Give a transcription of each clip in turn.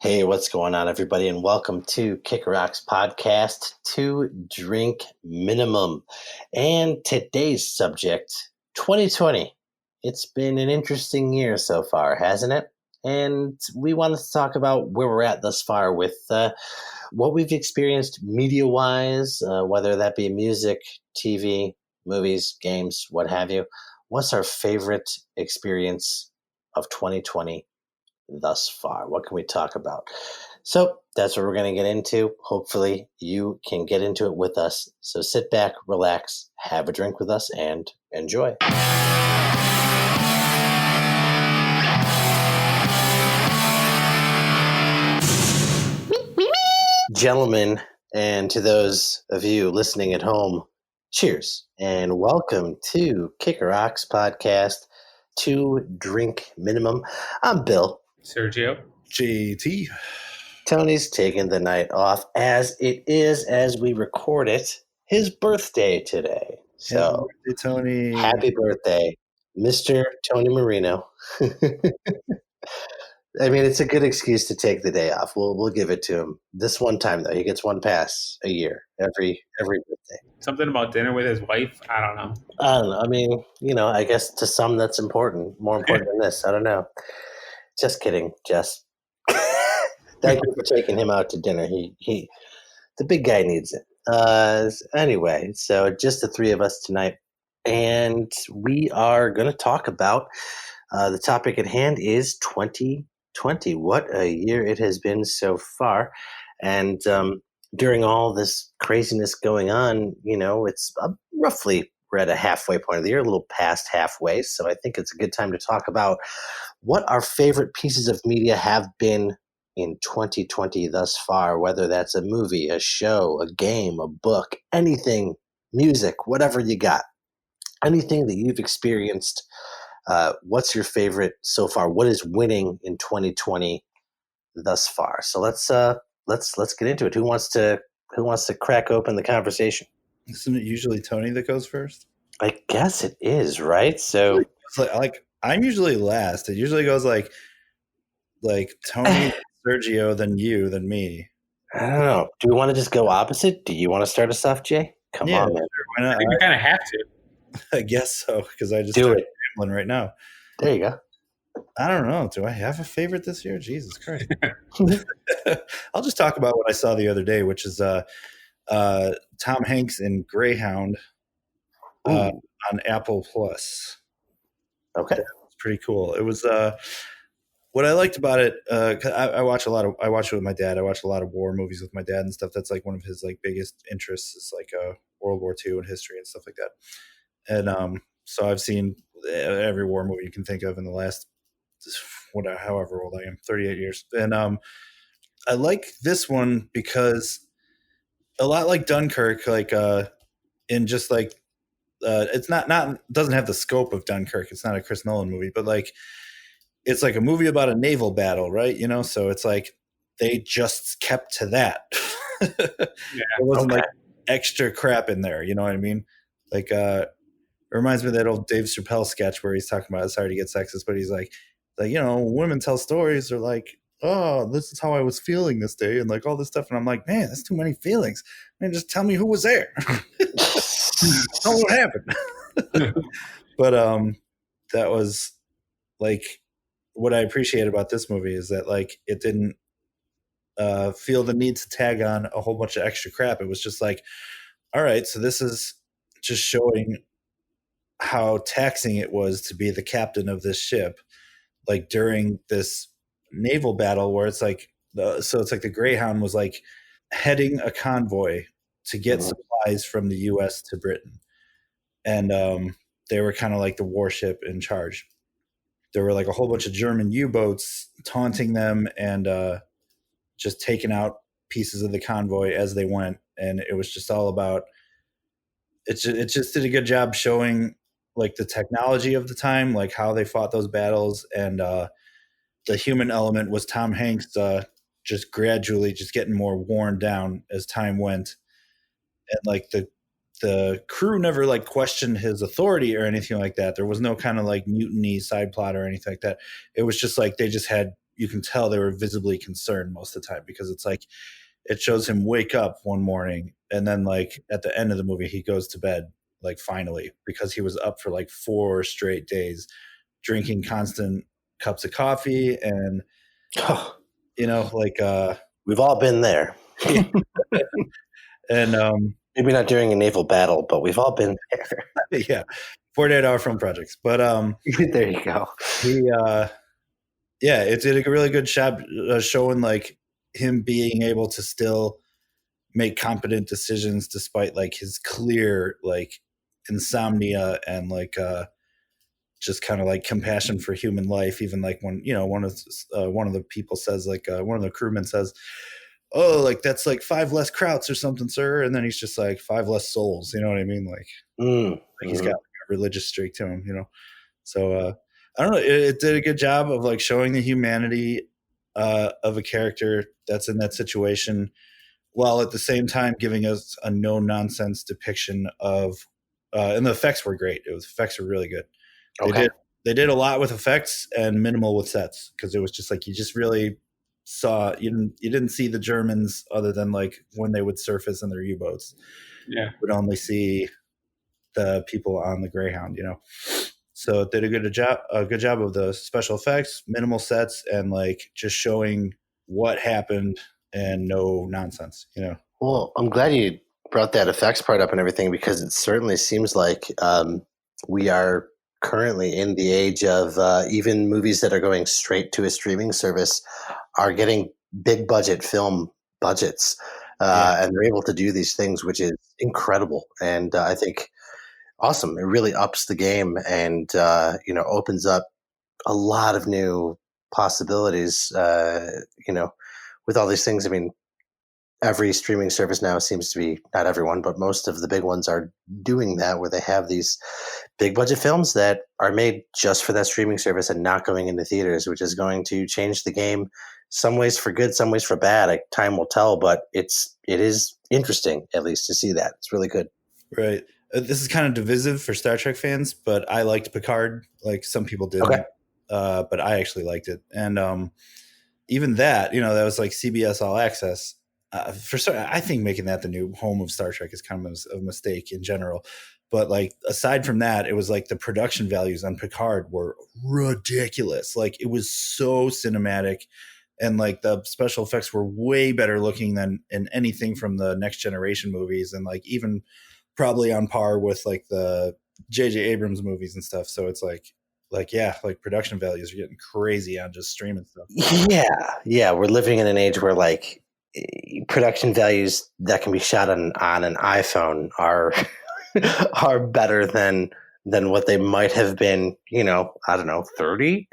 Hey, what's going on, everybody? And welcome to Kick Rock's podcast, To Drink Minimum. And today's subject, 2020. It's been an interesting year so far, hasn't it? And we wanted to talk about where we're at thus far with what we've experienced media-wise, whether that be music, TV, movies, games, what have you. What's our favorite experience of 2020 thus far? What can we talk about? So that's what we're going to get into. Hopefully, you can get into it with us. So sit back, relax, have a drink with us, and enjoy. Gentlemen, and to those of you listening at home, cheers and welcome to Kicker Rocks podcast, To Drink Minimum. I'm Bill. Sergio. JT. Tony's taking the night off as it is, as we record it, his birthday today. So Happy birthday, Tony. happy birthday, Mr. Tony Marino. I mean, it's a good excuse to take the day off. We'll give it to him. This one time, though, he gets one pass a year, every birthday. Something about dinner with his wife. I don't know. I don't know. I mean, I guess to some that's important, more important than this. I don't know. Just kidding, Jess. Thank you for taking him out to dinner. He the big guy needs it. Anyway, so just the three of us tonight, and we are going to talk about the topic at hand is 2020. What a year it has been so far, and during all this craziness going on, it's roughly we're at a halfway point of the year, a little past halfway. So I think it's a good time to talk about what our favorite pieces of media have been in 2020 thus far, whether that's a movie, a show, a game, a book, anything, music, whatever you got, anything that you've experienced. What's your favorite so far? What is winning in 2020 thus far? So let's get into it. Who wants to crack open the conversation? Isn't it usually Tony that goes first? I guess it is, right? So like I'm usually last. It usually goes like Tony, Sergio, then you, then me. I don't know. Do we want to just go opposite? Do you want to start us off, Jay? Come on, man. Sure, why not? I think we kind of have to. I guess so, because I just Do started it. rambling right now. There you go. I don't know. Do I have a favorite this year? Jesus Christ. I'll just talk about what I saw the other day, which is Tom Hanks in Greyhound on Apple Plus. Okay. It's pretty cool. It was what I liked about it. 'Cause I watch it with my dad. I watch a lot of war movies with my dad and stuff. That's like one of his like biggest interests is like World War II and history and stuff like that. And so I've seen every war movie you can think of in the last however old I am, 38 years. And I like this one because a lot like Dunkirk, like in just like it's not doesn't have the scope of Dunkirk. It's not a Chris Nolan movie, but like it's like a movie about a naval battle, right? So it's like they just kept to that. Yeah. There wasn't like extra crap in there. You know what I mean? Like it reminds me of that old Dave Chappelle sketch where he's talking about, sorry to get sexist, but he's like women tell stories. They're like, oh, this is how I was feeling this day, and like all this stuff. And I'm like, man, that's too many feelings. Man, just tell me who was there. Tell me what happened. But that was like what I appreciate about this movie is that like it didn't feel the need to tag on a whole bunch of extra crap. It was just like, all right, so this is just showing how taxing it was to be the captain of this ship, like during this naval battle where it's like so it's like the Greyhound was like heading a convoy to get supplies from the US to Britain, and they were kind of like the warship in charge. There were like a whole bunch of German U-boats taunting them and just taking out pieces of the convoy as they went, and it was just all about it just did a good job showing like the technology of the time, like how they fought those battles, and the human element was Tom Hanks just gradually just getting more worn down as time went, and like the crew never like questioned his authority or anything like that. There was no kind of like mutiny side plot or anything like that. It was just like they just had you can tell they were visibly concerned most of the time, because it's like it shows him wake up one morning, and then like at the end of the movie he goes to bed, like finally, because he was up for like 4 straight days drinking constant cups of coffee, and Oh, like we've all been there. and Maybe not during a naval battle, but we've all been there. yeah, 48-hour film projects. But There you go. he yeah, it did a really good job showing like him being able to still make competent decisions despite like his clear like insomnia, and like just kind of like compassion for human life. Even like when one of the people says, like one of the crewmen says, "Oh, like that's like 5 less krauts or something, sir," and then he's just like 5 less souls. You know what I mean? Like he's got like a religious streak to him. So I don't know. It did a good job of like showing the humanity of a character that's in that situation, while at the same time giving us a no nonsense depiction of. And the effects were great. Effects were really good. Okay. They did a lot with effects and minimal with sets, because it was just like you just really saw you didn't see the Germans other than like when they would surface in their U-boats. Yeah. You would only see the people on the Greyhound. So it did a good job of the special effects, minimal sets, and like just showing what happened and no nonsense. Well, I'm glad you brought that effects part up and everything, because it certainly seems like we are currently in the age of even movies that are going straight to a streaming service are getting big budget film budgets, and they're able to do these things, which is incredible. And I think awesome. It really ups the game, and opens up a lot of new possibilities. With all these things. I mean, every streaming service now seems to be, not everyone, but most of the big ones are doing that, where they have these big budget films that are made just for that streaming service and not going into theaters, which is going to change the game, some ways for good, some ways for bad. Time will tell, but it is interesting, at least, to see that. It's really good. Right. This is kind of divisive for Star Trek fans, but I liked Picard. Like some people didn't, Okay. But I actually liked it. And even that, that was like CBS All Access. I think making that the new home of Star Trek is kind of a mistake in general. But like aside from that, it was like the production values on Picard were ridiculous. Like it was so cinematic, and like the special effects were way better looking than in anything from the Next Generation movies, and like even probably on par with like the J.J. Abrams movies and stuff. So it's like yeah, like production values are getting crazy on just streaming stuff. Yeah. We're living in an age where like production values that can be shot on an iPhone are are better than what they might have been, I don't know, 30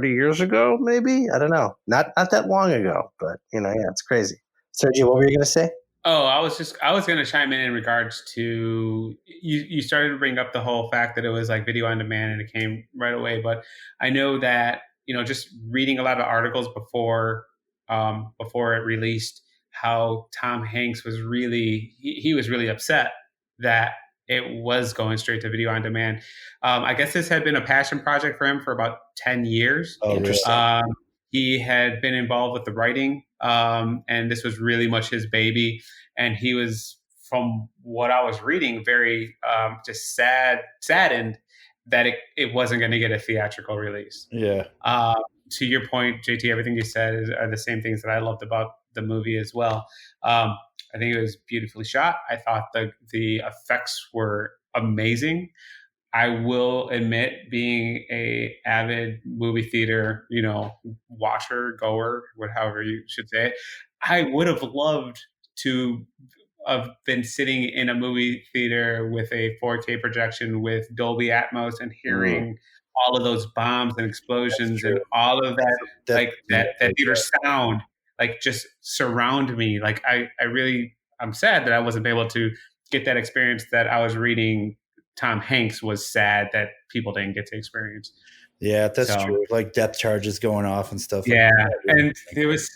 years ago, maybe. I don't know. Not that long ago, but yeah, it's crazy. Sergio, what were you going to say? Oh, I was going to chime in regards to you started to bring up the whole fact that it was like video on demand and it came right away. But I know that, just reading a lot of articles before it released, how Tom Hanks was he was really upset that it was going straight to video on demand. I guess this had been a passion project for him for about 10 years. Oh, Interesting. He had been involved with the writing, and this was really much his baby. And he was, from what I was reading, very just saddened that it wasn't going to get a theatrical release. Yeah. To your point, JT, everything you said are the same things that I loved about the movie as well. I think it was beautifully shot. I thought the effects were amazing. I will admit, being a avid movie theater, watcher, goer, however you should say it, I would have loved to have been sitting in a movie theater with a 4K projection with Dolby Atmos and hearing all of those bombs and explosions and all of that, like that theater sound, like just surround me. Like I'm sad that I wasn't able to get that experience that I was reading. Tom Hanks was sad that people didn't get to experience. Yeah, that's true. Like depth charges going off and stuff. Yeah, like that.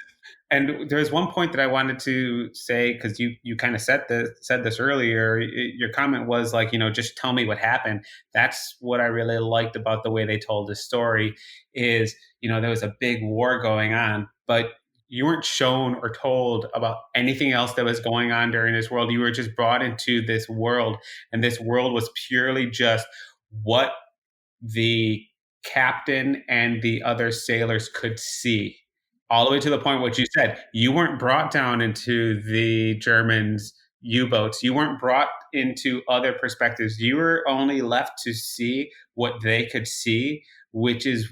and And there's one point that I wanted to say, because you kind of said this earlier. Your comment was like, just tell me what happened. That's what I really liked about the way they told the story. Is there was a big war going on, but you weren't shown or told about anything else that was going on during this world. You were just brought into this world, and this world was purely just what the captain and the other sailors could see, all the way to the point what you said. You weren't brought down into the Germans' U-boats. You weren't brought into other perspectives. You were only left to see what they could see, which is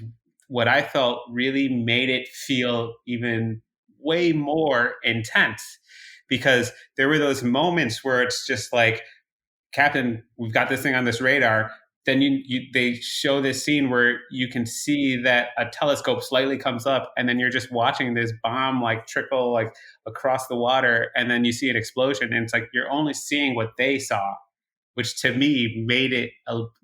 what I felt really made it feel even way more intense, because there were those moments where it's just like, Captain, we've got this thing on this radar. Then they show this scene where you can see that a telescope slightly comes up, and then you're just watching this bomb like trickle like across the water, and then you see an explosion, and it's like you're only seeing what they saw, which to me made it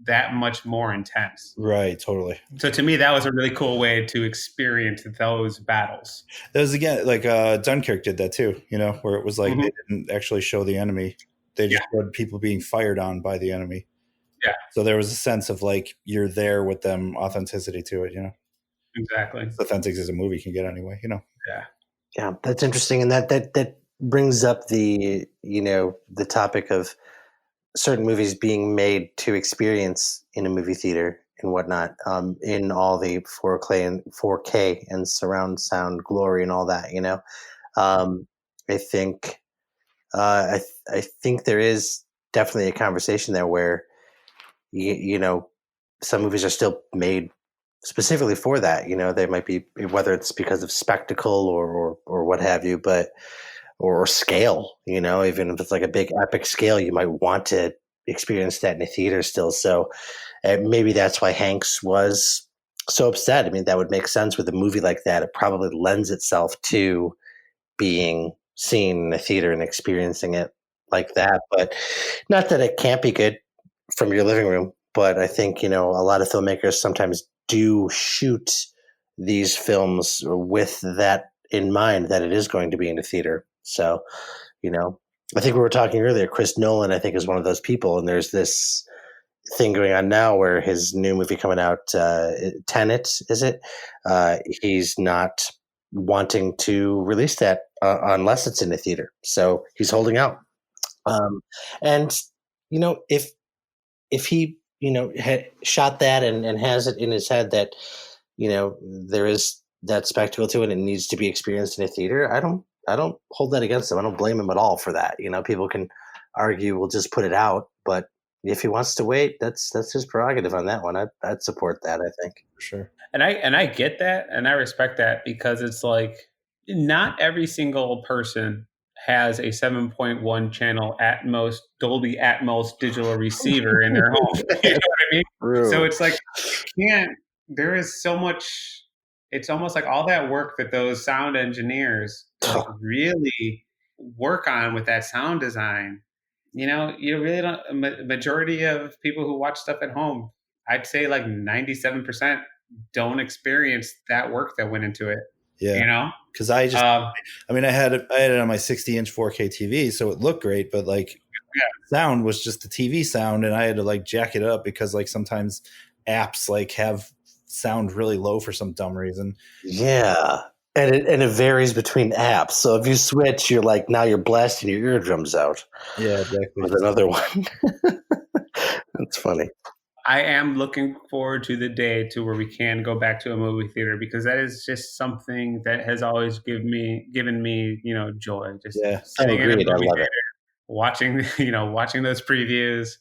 that much more intense. Right, totally. So to me, that was a really cool way to experience those battles. That was again like Dunkirk did that too, where it was like they didn't actually show the enemy. They just showed people being fired on by the enemy. Yeah. So there was a sense of like you're there with them, authenticity to it, Exactly. As authentic as a movie can get anyway, Yeah. Yeah, that's interesting, and that brings up the the topic of certain movies being made to experience in a movie theater and whatnot, in all the 4K and surround sound glory and all that. I think I think there is definitely a conversation there where some movies are still made specifically for that. They might be, whether it's because of spectacle or what have you, but or scale. Even if it's like a big epic scale, you might want to experience that in a theater still. So maybe that's why Hanks was so upset. I mean, that would make sense with a movie like that. It probably lends itself to being seen in a theater and experiencing it like that. But not that it can't be good from your living room, but I think, a lot of filmmakers sometimes do shoot these films with that in mind, that it is going to be in a theater. So, I think we were talking earlier, Chris Nolan, I think, is one of those people. And there's this thing going on now where his new movie coming out, Tenet, is it? He's not wanting to release that unless it's in a theater. So he's holding out. And, if he, had shot that and has it in his head that, there is that spectacle to it and it needs to be experienced in a theater, I don't hold that against him. I don't blame him at all for that. People can argue, we'll just put it out, but if he wants to wait, that's his prerogative on that one. I'd support that, I think. For sure. And I get that, and I respect that, because it's like not every single person has a 7.1 channel Atmos, Dolby Atmos digital receiver in their home. You know what I mean? True. So it's like, there is so much, it's almost like all that work that those sound engineers like really work on with that sound design. You really don't, majority of people who watch stuff at home, I'd say like 97% don't experience that work that went into it. Yeah. Because I had it on my 60-inch 4K TV, so it looked great, but like sound was just the TV sound, and I had to like jack it up because like sometimes apps like have sound really low for some dumb reason. Yeah. And it varies between apps. So if you switch, you're like, now you're blasting your eardrums out. Yeah, exactly. With another one. That's funny. I am looking forward to the day to where we can go back to a movie theater, because that is just something that has always given me, joy. Just sitting in a movie theater, watching those previews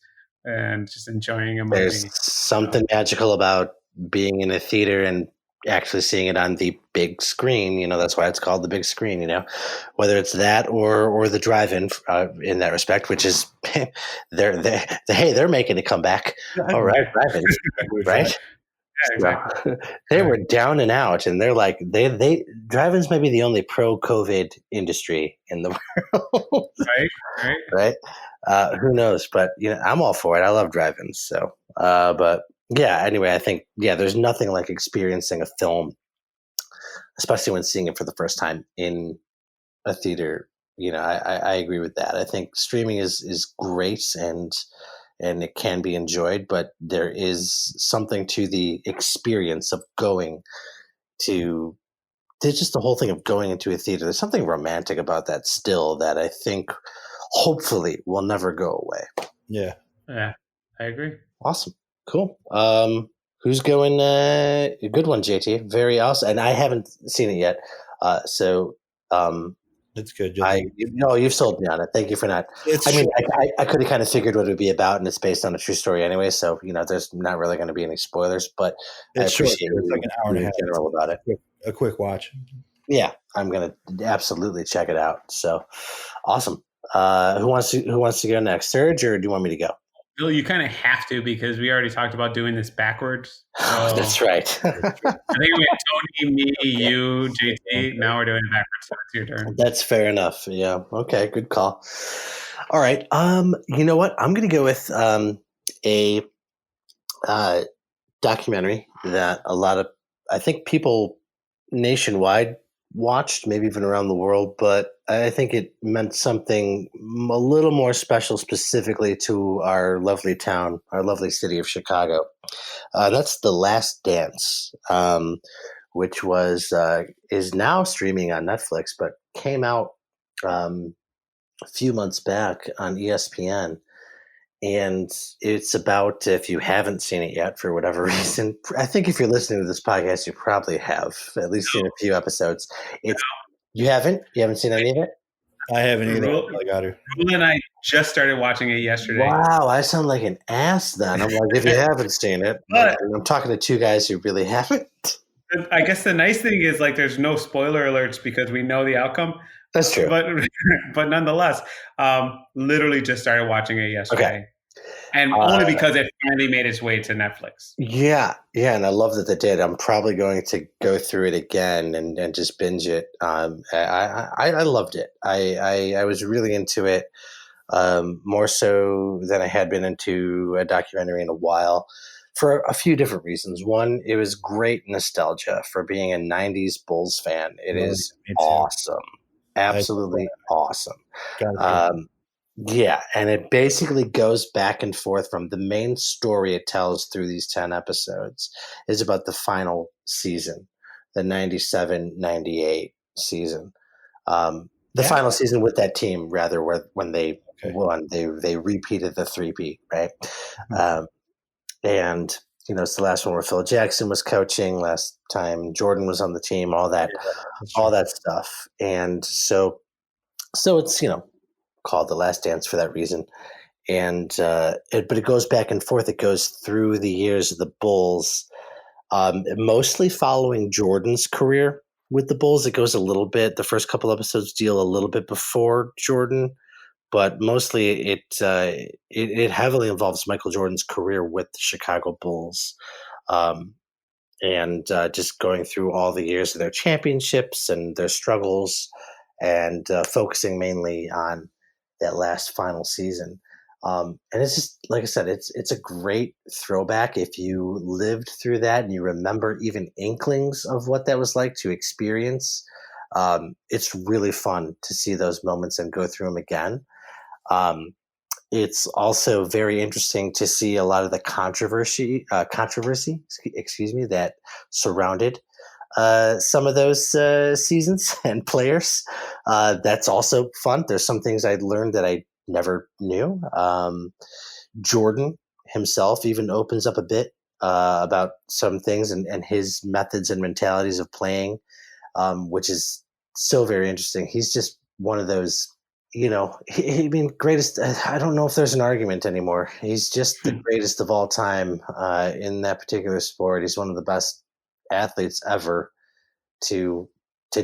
and just enjoying a movie. There's something magical about being in a theater and actually seeing it on the big screen. That's why it's called the big screen, whether it's that or the drive-in, in that respect, which is they're making a comeback. All right, drive-in, right? Yeah, exactly. So, they were down and out, and they're like, they drive-ins may be the only pro-COVID industry in the world. Right. Who knows? But I'm all for it. I love drive-ins. So, but yeah. Anyway, I think there's nothing like experiencing a film, especially when seeing it for the first time in a theater. I agree with that. I think streaming is great and it can be enjoyed, but there is something to the experience of going to there's just the whole thing of going into a theater. There's something romantic about that still that I think hopefully will never go away. Yeah. Yeah, I agree. Awesome. Cool. Who's going? A good one, JT. Very awesome. And I haven't seen it yet. It's good. You've sold me on it. Thank you for not. It's I mean, short. I could have kind of figured what it would be about, and it's based on a true story anyway. So there's not really going to be any spoilers, but I It's short. appreciate It's like an hour and a being half. general about it. A quick watch. Yeah, I'm gonna absolutely check it out. So awesome. Who wants to go next, Serge, or do you want me to go? Bill, you kind of have to because we already talked about doing this backwards. So That's right. I think we had Tony, me, you, JT. Now we're doing it backwards. So it's your turn. That's fair enough. Yeah. Okay. Good call. All right. You know what? I'm going to go with a documentary that I think people nationwide watched, maybe even around the world, but I think it meant something a little more special specifically to our lovely town, our lovely city of Chicago. That's The Last Dance, which is now streaming on Netflix, but came out a few months back on ESPN. And it's about, if you haven't seen it yet for whatever reason, I think if you're listening to this podcast, you probably have at least seen a few episodes. You haven't seen any of it? I haven't either. Rule I got her. and I just started watching it yesterday. Wow, I sound like an ass then. I'm like, if you haven't seen it, But- I'm talking to two guys who really haven't. I guess the nice thing is like there's no spoiler alerts because we know the outcome. That's true. But nonetheless, literally just started watching it yesterday. Okay. And only because it finally made its way to Netflix. Yeah, and I love that they did. I'm probably going to go through it again and just binge it. I loved it. I was really into it, more so than I had been into a documentary in a while, for a few different reasons. One, it was great nostalgia for being a '90s Bulls fan. It is awesome, absolutely awesome. Yeah, and it basically goes back and forth from the main story it tells through these 10 episodes is about the final season, the 97-98 season. The final season with that team, rather, when they won, they repeated the three-peat, right? And it's the last one where Phil Jackson was coaching, last time Jordan was on the team, all that stuff. And so it's, called The Last Dance for that reason. And but it goes back and forth. It goes through the years of the Bulls, mostly following Jordan's career with the Bulls. It goes a little bit. The first couple episodes deal a little bit before Jordan, but mostly it heavily involves Michael Jordan's career with the Chicago Bulls, and just going through all the years of their championships and their struggles, and focusing mainly on that last final season. And it's just, like I said, it's a great throwback if you lived through that and you remember even inklings of what that was like to experience. It's really fun to see those moments and go through them again. It's also very interesting to see a lot of the controversy, that surrounded some of those seasons and players. That's also fun. There's some things I learned that I never knew. Jordan himself even opens up a bit about some things and his methods and mentalities of playing, which is so very interesting. He's just one of those, greatest. I don't know if there's an argument anymore. He's just the greatest of all time in that particular sport. He's one of the best athletes ever to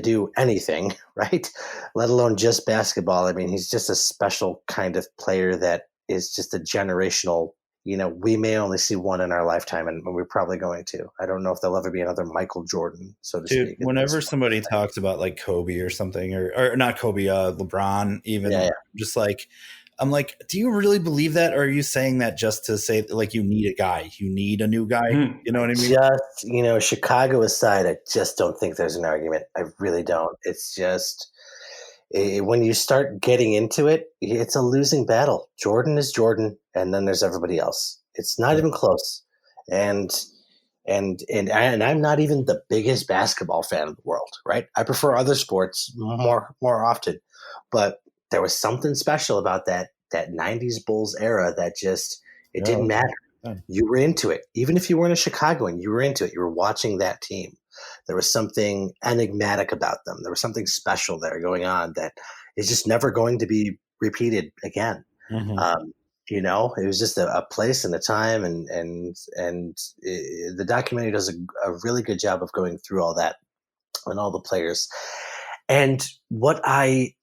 do anything, right? Let alone just basketball. I mean, he's just a special kind of player that is just a generational, we may only see one in our lifetime, and we're probably going to. I don't know if there'll ever be another Michael Jordan, so to speak. Whenever somebody talks about like Kobe or something, or not Kobe, LeBron, even, just like, I'm like, do you really believe that? Or are you saying that just to say like you need a guy? You need a new guy? You know what I mean? Just, Chicago aside, I just don't think there's an argument. I really don't. It's just, when you start getting into it, it's a losing battle. Jordan is Jordan, and then there's everybody else. It's not even close. And I'm not even the biggest basketball fan of the world, right? I prefer other sports more often, but there was something special about that '90s Bulls era that just it didn't matter. You were into it, even if you weren't a Chicagoan. You were into it. You were watching that team. There was something enigmatic about them. There was something special there going on that is just never going to be repeated again. It was just a place and a time, and the documentary does a really good job of going through all that and all the players. And what I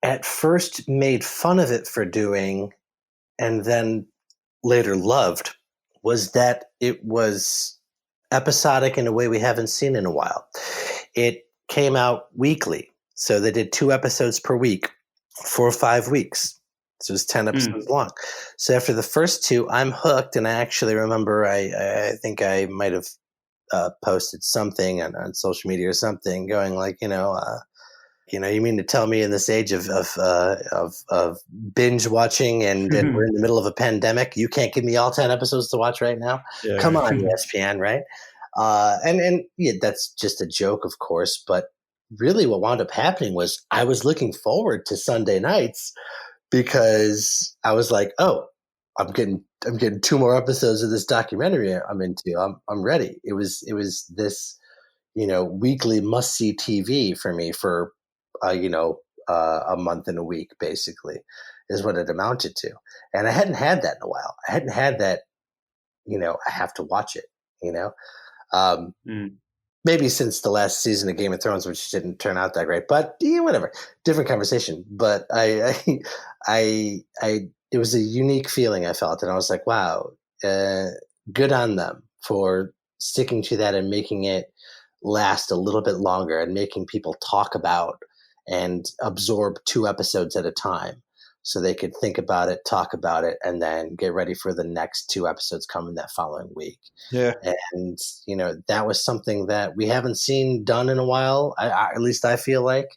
at first made fun of it for doing, and then later loved, was that it was episodic in a way we haven't seen in a while. It came out weekly, so they did 2 episodes per week for 5 weeks. So it was 10 episodes long. So after the first 2, I'm hooked. And I actually remember I think I might have posted something on social media or something going like, you mean to tell me in this age of binge watching and we're in the middle of a pandemic, you can't give me all 10 episodes to watch right now? Yeah, come on, ESPN, right? And yeah, that's just a joke, of course. But really what wound up happening was I was looking forward to Sunday nights, because I was like, oh, I'm getting 2 more episodes of this documentary I'm into. I'm ready. It was this, weekly must see TV for me for, a month and a week, basically, is what it amounted to. And I hadn't had that in a while. I hadn't had that, I have to watch it, maybe since the last season of Game of Thrones, which didn't turn out that great, but whatever, different conversation. But it was a unique feeling I felt, and I was like, wow, good on them for sticking to that and making it last a little bit longer and making people talk about and absorb 2 episodes at a time, so they could think about it, talk about it, and then get ready for the next 2 episodes coming that following week. Yeah. And, that was something that we haven't seen done in a while. At least I feel like,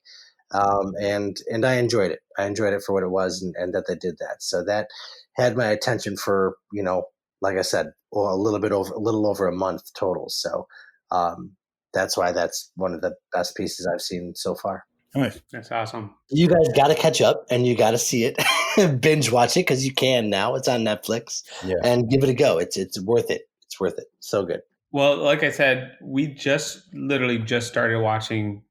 and I enjoyed it. I enjoyed it for what it was, and that they did that. So that had my attention for, like I said, a little over a month total. So, that's why that's one of the best pieces I've seen so far. Nice. That's awesome. You guys got to catch up, and you got to see it, binge watch it, because you can now. It's on Netflix, and give it a go. It's worth it. It's worth it. So good. Well, like I said, we literally just started watching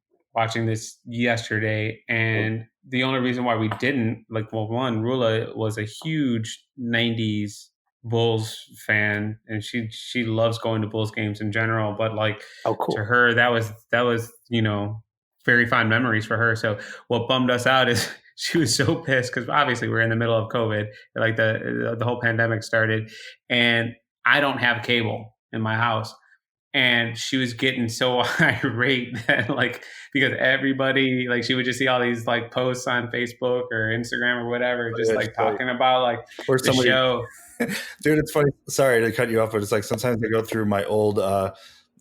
this yesterday, and the only reason why we didn't, one, Rula was a huge '90s Bulls fan, and she loves going to Bulls games in general. But cool. To her, that was very fond memories for her. So what bummed us out is she was so pissed, because obviously we're in the middle of COVID, like the whole pandemic started, and I don't have cable in my house. And she was getting so irate that because everybody, she would just see all these posts on Facebook or Instagram or whatever, just talking about or the show. Dude, it's funny. Sorry to cut you off, but it's sometimes I go through my old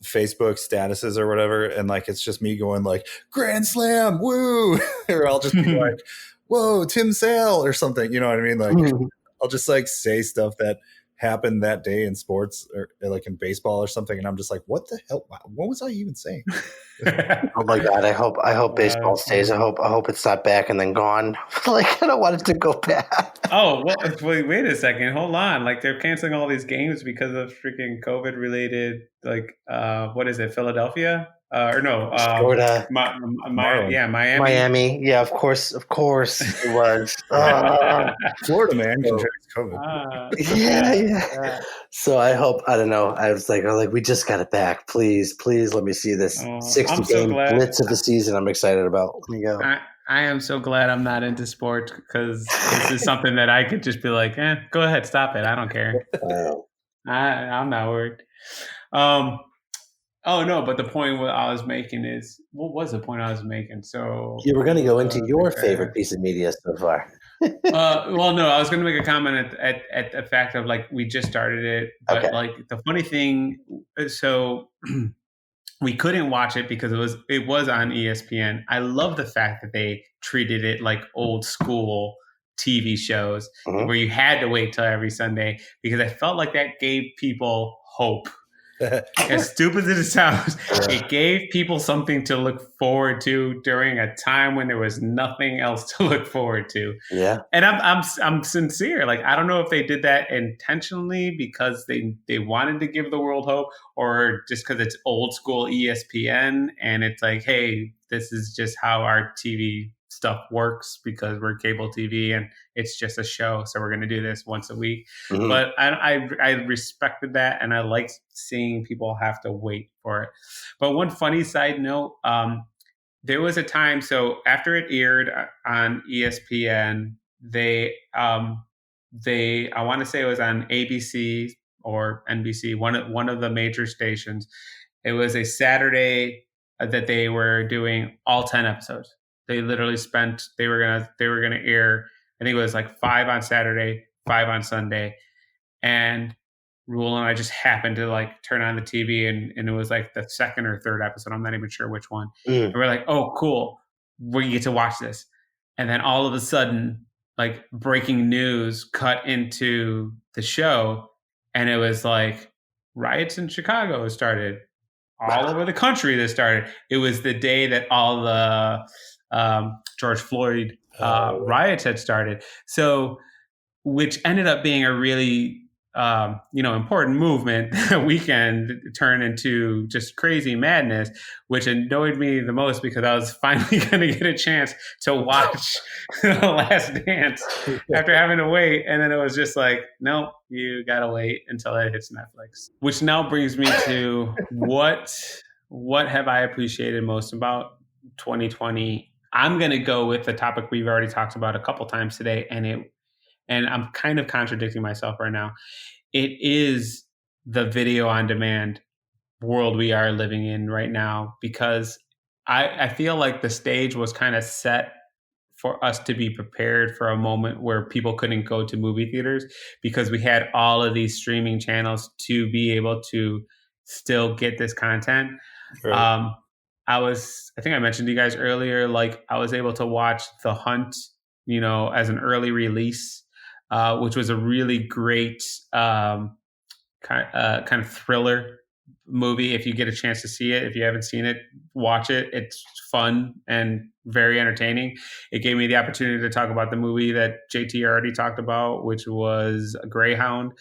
Facebook statuses or whatever, and it's just me going Grand Slam, woo, or I'll just be like, whoa, Tim Sale or something, you know what I mean? I'll just say stuff that happened that day in sports, or in baseball or something, and I'm just like, what the hell? What was I even saying? Oh my God! I hope baseball stays. I hope it's not back and then gone. I don't want it to go back. Oh well, wait a second. Hold on. They're canceling all these games because of freaking COVID related. What is it? Philadelphia? Or no? Florida. Miami. Miami. Yeah, of course it was. Florida man contracts COVID. Yeah. So I don't know. I was like, we just got it back. Please let me see this 60-game blitz of the season. I'm excited about. Let me go. I am so glad I'm not into sports, because this is something that I could just be like, go ahead, stop it. I don't care. I'm not worried. Oh no, but the point what I was making is, what was the point I was making? So you were going to go into your favorite piece of media so far. Well, no, I was going to make a comment at the fact of we just started it, but okay. The funny thing, so we couldn't watch it because it was on ESPN. I love the fact that they treated it like old school TV shows where you had to wait till every Sunday, because I felt like that gave people hope. As stupid as it sounds, it gave people something to look forward to during a time when there was nothing else to look forward to. Yeah. And I'm sincere. Like, I don't know if they did that intentionally because they wanted to give the world hope, or just because it's old school ESPN and it's like, hey, this is just how our TV stuff works because we're cable TV and it's just a show, so we're going to do this once a week. Mhm. But I respected that, and I liked seeing people have to wait for it. But one funny side note, there was a time, so after it aired on ESPN, they I want to say it was on ABC or NBC, one of the major stations. It was a Saturday that they were doing all 10 episodes. They literally spent they were gonna air, I think it was like 5 on Saturday, 5 on Sunday, and Rule and I just happened to like turn on the TV, and it was like the second or third episode. I'm not even sure which one. Mm. And we're like, oh, cool. We get to watch this. And then all of a sudden, like, breaking news cut into the show. And it was like riots in Chicago started, all over the country that started. It was the day that all the George Floyd riots had started. So, which ended up being a really important movement. Weekend turned into just crazy madness, which annoyed me the most because I was finally going to get a chance to watch The Last Dance after having to wait. And then it was just like, nope, you got to wait until it hits Netflix. Which now brings me to what have I appreciated most about 2020? I'm going to go with the topic we've already talked about a couple times today, and I'm kind of contradicting myself right now. It is the video on demand world we are living in right now, because I feel like the stage was kind of set for us to be prepared for a moment where people couldn't go to movie theaters, because we had all of these streaming channels to be able to still get this content. Right. I think I mentioned to you guys earlier, like, I was able to watch The Hunt, as an early release, which was a really great kind of thriller movie. If you get a chance to see it, if you haven't seen it, watch it. It's fun and very entertaining. It gave me the opportunity to talk about the movie that JT already talked about, which was Greyhound,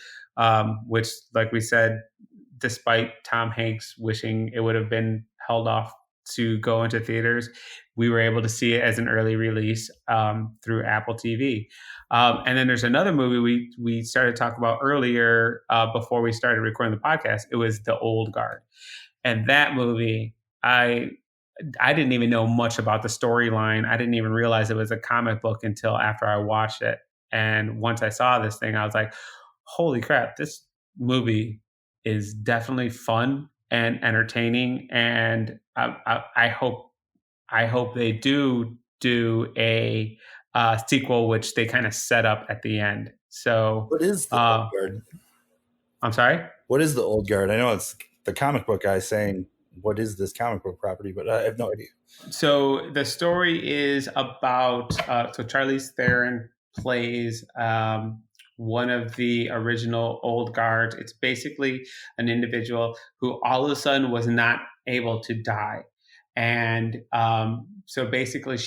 which, like we said, despite Tom Hanks wishing it would have been held off to go into theaters, we were able to see it as an early release through Apple TV. And then there's another movie we started talking about earlier before we started recording the podcast. It was The Old Guard. And that movie, I didn't even know much about the storyline. I didn't even realize it was a comic book until after I watched it. And once I saw this thing, I was like, holy crap, this movie is definitely fun and entertaining. And I hope they do a sequel, which they kind of set up at the end. So What is the Old Guard? I'm sorry? What is the Old Guard? I know it's the comic book guy saying, what is this comic book property? But I have no idea. So the story is about, so Charlize Theron plays one of the original Old Guards. It's basically an individual who all of a sudden was not able to die. And so basically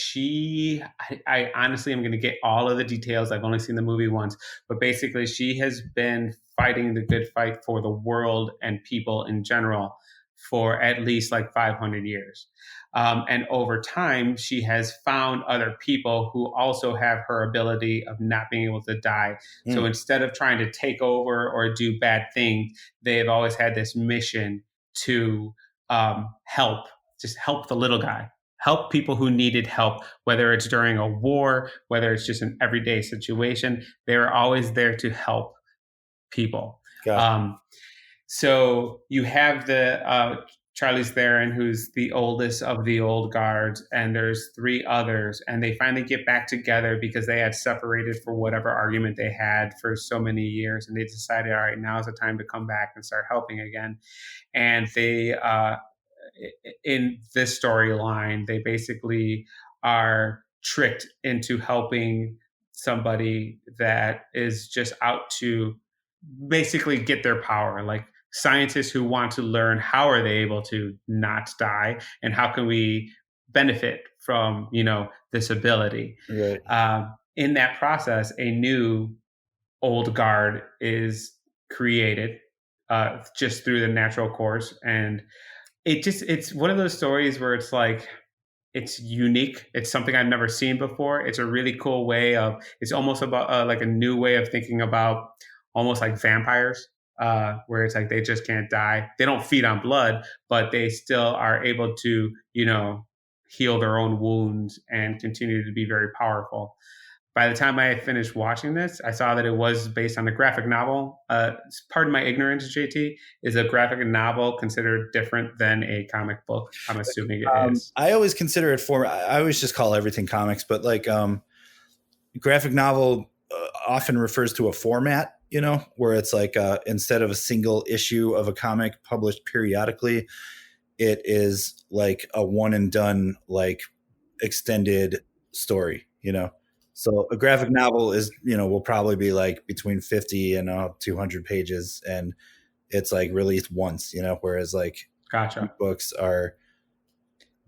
I honestly am going to get all of the details. I've only seen the movie once, but basically she has been fighting the good fight for the world and people in general for at least like 500 years. And over time, she has found other people who also have her ability of not being able to die. So instead of trying to take over or do bad things, they have always had this mission to help the little guy, help people who needed help, whether it's during a war, whether it's just an everyday situation. They're always there to help people. Gotcha. So you have the Charlize Theron, who's the oldest of the old guards, and there's 3 others, and they finally get back together because they had separated for whatever argument they had for so many years, and they decided, all right, now is the time to come back and start helping again. And they in this storyline, they basically are tricked into helping somebody that is just out to basically get their power. Like scientists who want to learn how are they able to not die, and how can we benefit from this ability. Right. In that process, a new old guard is created just through the natural course, and it's one of those stories where it's like it's unique. It's something I've never seen before. It's a really cool way of. It's almost about like a new way of thinking about almost like vampires, where it's like they just can't die. They don't feed on blood, but they still are able to heal their own wounds and continue to be very powerful. By the time I finished watching this, I saw that it was based on a graphic novel. Pardon my ignorance, JT. Is a graphic novel considered different than a comic book? I'm assuming it is. I always consider it I always just call everything comics, but like graphic novel often refers to a format, where it's like instead of a single issue of a comic published periodically, it is like a one and done, like extended story, So a graphic novel is, will probably be like between 50 and 200 pages, and it's like released once, whereas like Gotcha. books are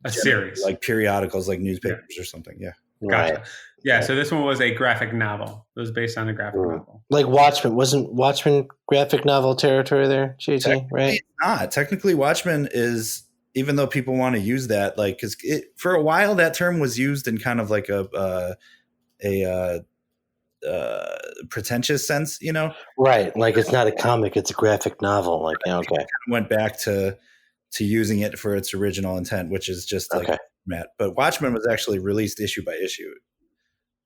a series, like periodicals, like newspapers or something. Yeah. Gotcha. Right. Yeah. So this one was a graphic novel. It was based on a graphic novel. Like Watchmen. Wasn't Watchmen graphic novel territory there, JT? Right? It's not. Technically, Watchmen is, even though people want to use that, like, because for a while that term was used in kind of like a pretentious sense, Right. Like it's not a comic; it's a graphic novel. Like okay. Went back to using it for its original intent, which is just like format. But Watchmen was actually released issue by issue.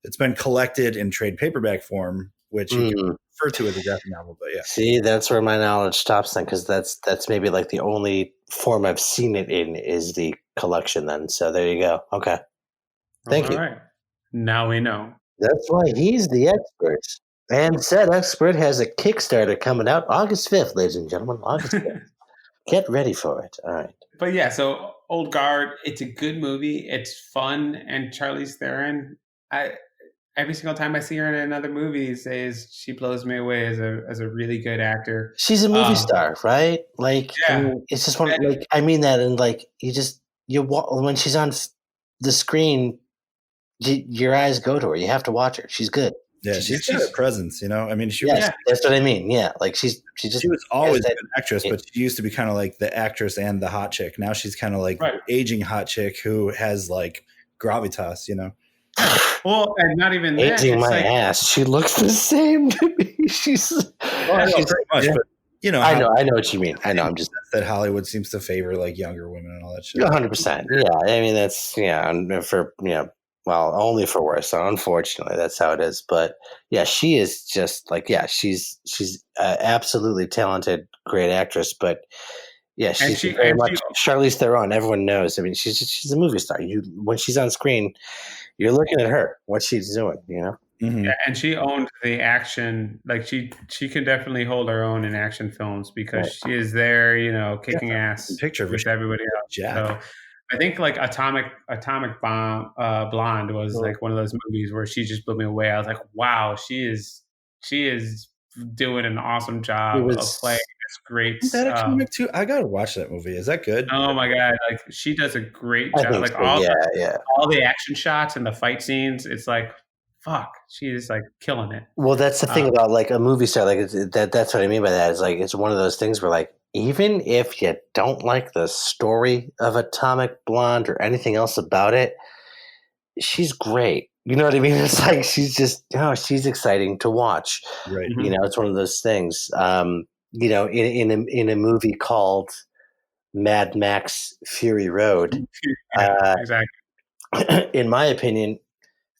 It's been collected in trade paperback form, which you can refer to as a graphic novel. But yeah, see, that's where my knowledge stops then, because that's maybe like the only form I've seen it in is the collection. Then, so there you go. Okay, thank you. All right, now we know. That's why he's the expert. And said expert has a Kickstarter coming out August 5th, ladies and gentlemen. August 5th. Get ready for it. All right. But yeah, so Old Guard, it's a good movie. It's fun, and Charlize Theron, every single time I see her in another movie, she blows me away as a really good actor. She's a movie star, right? Like, yeah. I mean, it's just one. Like, I mean that, and like, when she's on the screen, your eyes go to her. You have to watch her. She's good. Yeah, she's got a presence, I mean, that's what I mean. Yeah, like she was always an actress, but she used to be kind of like the actress and the hot chick. Now she's kind of like the aging hot chick who has like gravitas, Well, and not even aging my ass. She looks the same to me. She's pretty much, but I know what you mean. I know. I'm just that Hollywood seems to favor like younger women and all that shit. 100%. Yeah, I mean that's for well, only for worse. So unfortunately, that's how it is. But yeah, she is just like she's absolutely talented, great actress. But yeah, she's very much Charlize Theron. Everyone knows. I mean, she's a movie star. When she's on screen, you're looking at her, what she's doing. Mm-hmm. Yeah, and she owned the action. Like she can definitely hold her own in action films because she is there, kicking ass with everybody else. Yeah. So I think like Atomic Blonde was like one of those movies where she just blew me away. I was like, wow, she is doing an awesome job of playing this great. Is that a comic too? I gotta watch that movie. Is that good? Oh my god! Like she does a great job. Like all the action shots and the fight scenes. It's like, fuck, she is like killing it. Well, that's the thing about like a movie star. Like that's what I mean by that. Is like it's one of those things where like even if you don't like the story of Atomic Blonde or anything else about it, she's great. You know what I mean? It's like she's just she's exciting to watch. Right. It's one of those things. In a movie called Mad Max Fury Road, exactly. In my opinion,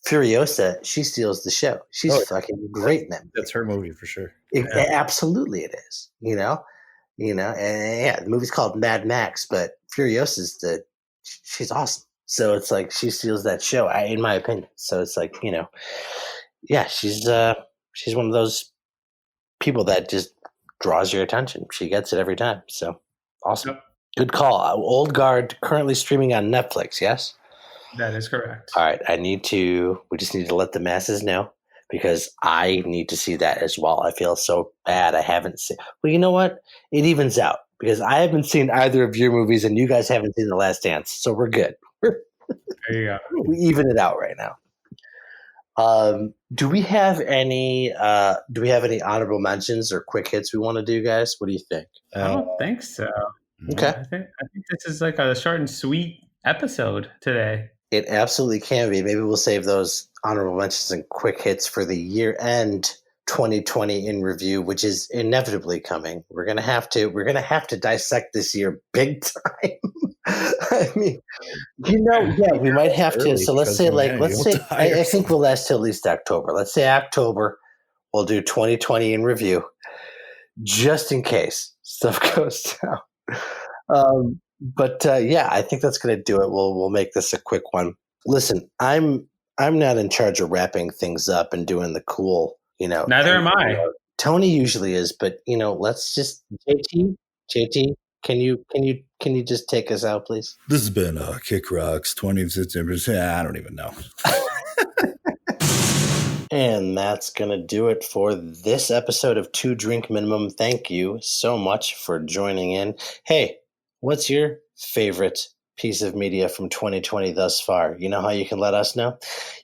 Furiosa, she steals the show. She's fucking great in that movie. That's her movie for sure. Absolutely, it is. And the movie's called Mad Max, but Furiosa's she's awesome. So it's like she steals that show, in my opinion. So it's like she's one of those people that just draws your attention. She gets it every time. So awesome. Yep. Good call. Old Guard currently streaming on Netflix. Yes. That is correct. All right. We just need to let the masses know because I need to see that as well. I feel so bad. I haven't seen. Well, you know what? It evens out because I haven't seen either of your movies and you guys haven't seen The Last Dance. So we're good. There you go. We even it out right now. Do we have any honorable mentions or quick hits we want to do, guys? What do you think? I don't think so. Okay. I think this is like a short and sweet episode today. It absolutely can be. Maybe we'll save those honorable mentions and quick hits for the year-end 2020 in review, which is inevitably coming. We're gonna have to dissect this year big time. I mean, we might have to. So let's say, I think we'll last till at least October. Let's say October, we'll do 2020 in review, just in case stuff goes down. I think that's going to do it. We'll make this a quick one. Listen, I'm not in charge of wrapping things up and doing the cool, Neither am I. Tony usually is, but let's just JT, can you just take us out, please? This has been Kick Rocks 2015. I don't even know. And that's going to do it for this episode of 2 Drink Minimum. Thank you so much for joining in. Hey, what's your favorite piece of media from 2020 thus far? You know how you can let us know?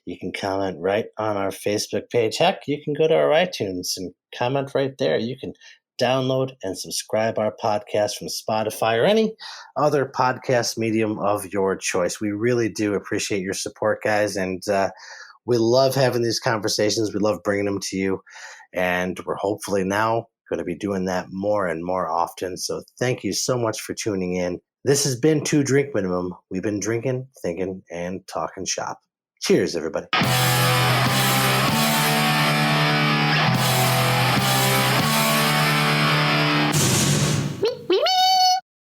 You can comment right on our Facebook page. Heck, you can go to our iTunes and comment right there. You can download and subscribe our podcast from Spotify or any other podcast medium of your choice. We really do appreciate your support, guys, and we love having these conversations. We love bringing them to you, and we're hopefully now going to be doing that more and more often. So thank you so much for tuning in. This has been 2 Drink Minimum. We've been drinking, thinking, and talking shop. Cheers, everybody.